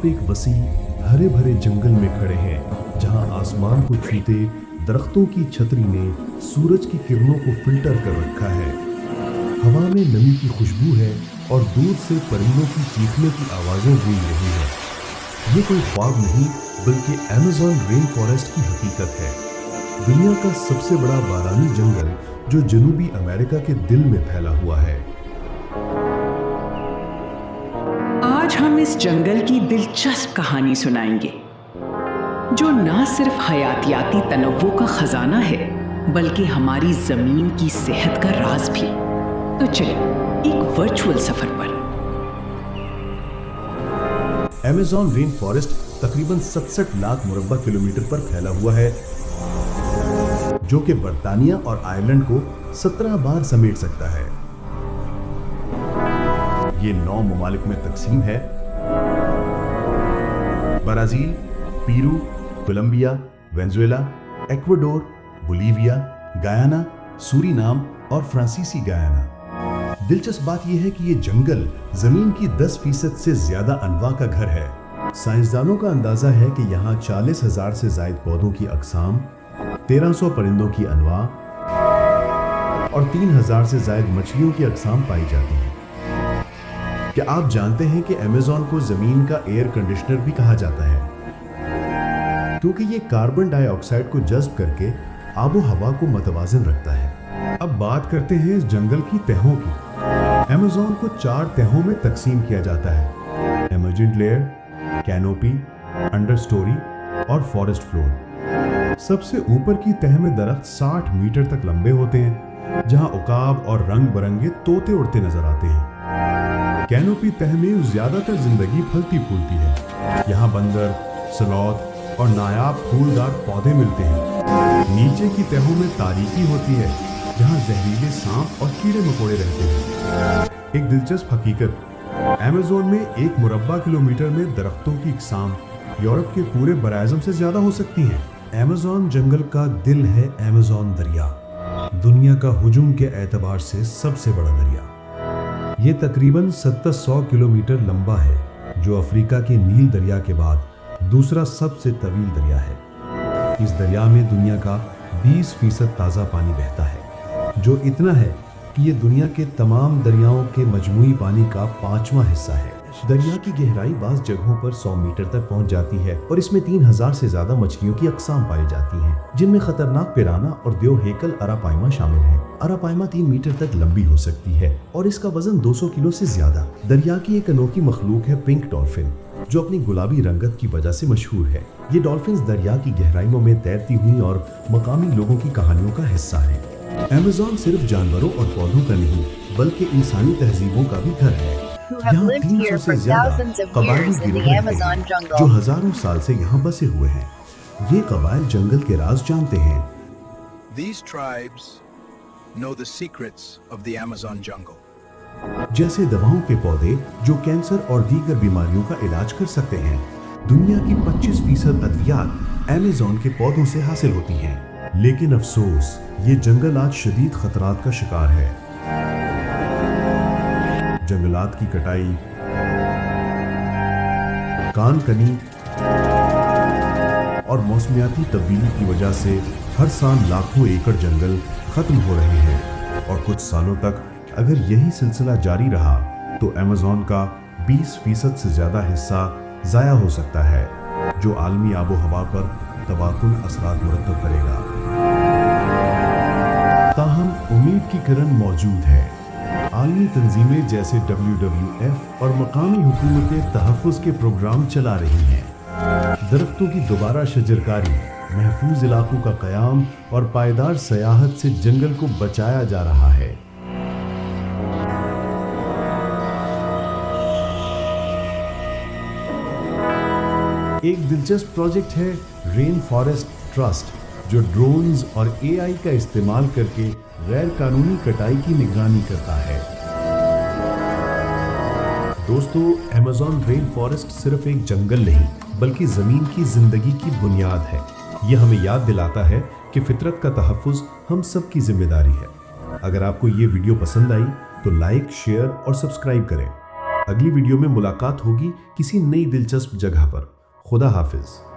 एक वसी हरे भरे जंगल में खड़े हैं जहां आसमान को छूते दरख्तों की छतरी ने सूरज की किरणों को फिल्टर कर रखा है। हवा में नमी की खुशबू है और दूर से परिंदों की चीखने की आवाजें गूंज रही है। ये कोई ख्वाब नहीं बल्कि अमेज़न रेन फॉरेस्ट की हकीकत है। दुनिया का सबसे बड़ा बारानी जंगल जो जनूबी अमेरिका के दिल में फैला हुआ है। आज हम इस जंगल की दिलचस्प कहानी सुनाएंगे जो ना सिर्फ हयातियाती तनव्वु का खजाना है बल्कि हमारी जमीन की सेहत का राज भी। तो चलिए एक वर्चुअल सफर पर। अमेज़न रेन फॉरेस्ट तकरीबन 67 लाख मुरब्बा किलोमीटर पर फैला हुआ है, जो कि बर्तानिया और आयरलैंड को 17 बार समेट सकता है। ये 9 ममालिक में तकसीम है: Brazil, Peru, Colombia, Venezuela, Ecuador, Bolivia, Guyana, Suriname और फ्रांसीसी गयाना। दिलचस्प बात यह है कि ये जंगल जमीन की 10% से ज्यादा अनवा का घर है। साइंसदानों का अंदाजा है कि यहाँ 40,000 से जायद पौधों की अकसाम, 1300 परिंदों की अनवा और 3000 से जायद मछलियों की अकसाम पाई जाती हैं। क्या आप जानते हैं कि अमेज़न को जमीन का एयर कंडीशनर भी कहा जाता है, क्योंकि ये कार्बन डाइऑक्साइड को जज्ब करके आबो हवा को मतवाजन रखता है। अब बात करते हैं इस जंगल की तहों की। अमेज़न को 4 तहों में तकसीम किया जाता है: एमर्जेंट लेयर, कैनोपी, अंडरस्टोरी और फॉरेस्ट फ्लोर। सबसे ऊपर की तह में दरख्त 60 मीटर तक लंबे होते हैं, जहां उकाब और रंग बिरंगे तोते उड़ते नजर आते हैं। कैनोपी तह में ज्यादातर जिंदगी फलती फूलती है। यहाँ बंदर, सलौत और नायाब फूलदार पौधे मिलते हैं। नीचे की तहों में तारीकी होती है, जहाँ जहरीले सांप और कीड़े मकोड़े रहते हैं। एक दिलचस्प हकीकत, अमेज़न में 1 मुरब्बा किलोमीटर में दरख्तों की इकसाम यूरोप के पूरे बराएज़म से ज्यादा हो सकती है। अमेज़न जंगल का दिल है अमेज़न दरिया, दुनिया का हुजूम के एतबार से सबसे बड़ा दरिया। ये तकरीबन 700 किलोमीटर लंबा है, जो अफ्रीका के नील दरिया के बाद दूसरा सबसे तवील दरिया है। इस दरिया में दुनिया का 20% ताज़ा पानी बहता है, जो इतना है कि ये दुनिया के तमाम दरियाओं के मजमूई पानी का 5वां हिस्सा है। दरिया की गहराई बाज़ जगहों पर 100 मीटर तक पहुंच जाती है और इसमें 3000 से ज्यादा मछलियों की अकसाम पाई जाती हैं, जिनमें खतरनाक पिराना और देवहेकल अरापाइमा शामिल है। अरापाइमा 3 मीटर तक लंबी हो सकती है और इसका वजन 200 किलो से ज्यादा। दरिया की एक अनोखी मखलूक है पिंक डॉल्फिन, जो अपनी गुलाबी रंगत की वजह से मशहूर है। ये डॉल्फिन दरिया की गहराइयों में तैरती हुई और मकामी लोगों की कहानियों का हिस्सा है। अमेज़न सिर्फ जानवरों और पौधों का नहीं बल्कि इंसानी तहजीबों का भी घर है। यहाँ 300 से ज्यादा कबायली गिरोह रहते हैं, जो हजारों साल से यहाँ बसे हुए हैं। ये कबाइल जंगल के राज जानते हैं। These tribes know the secrets of the Amazon jungle. जैसे दवाओं के पौधे जो कैंसर और दीगर बीमारियों का इलाज कर सकते हैं। दुनिया की 25% अद्वियात अमेज़न के पौधों से हासिल होती हैं। लेकिन अफसोस, ये जंगल आज शदीद खतरात का शिकार है। जंगलात की कटाई, कान कनी और मौसमियाती तब्दीली की वजह से हर साल लाखों एकड़ जंगल खत्म हो रहे हैं और कुछ सालों तक अगर यही सिलसिला जारी रहा तो अमेज़न का 20% से ज्यादा हिस्सा जाया हो सकता है, जो आलमी आबो हवा पर तबाहकुन असरात मुरतब करेगा। ताहम उम्मीद की किरण मौजूद है। आलमी तंजीमें जैसे WWF और मकामी हुकूमतें तहफ़्फ़ुज़ के प्रोग्राम चला रही हैं। दरख्तों की दोबारा शजरकारी, महफूज इलाकों का क़याम और पायदार सयाहत से जंगल को बचाया जा रहा है। एक दिलचस्प प्रोजेक्ट है रेन फॉरेस्ट ट्रस्ट, जो ड्रोन्स और AI का इस्तेमाल करके गैर कानूनी कटाई की निगरानी करता है। दोस्तों, अमेज़न रेन फॉरेस्ट सिर्फ एक जंगल नहीं बल्कि जमीन की जिंदगी की बुनियाद है। यह हमें याद दिलाता है कि फितरत का तहफ़्फ़ुज़ हम सब की जिम्मेदारी है। अगर आपको ये वीडियो पसंद आई तो लाइक, शेयर और सब्सक्राइब करें। اگلی ویڈیو میں ملاقات ہوگی کسی نئی دلچسپ جگہ پر. خدا حافظ.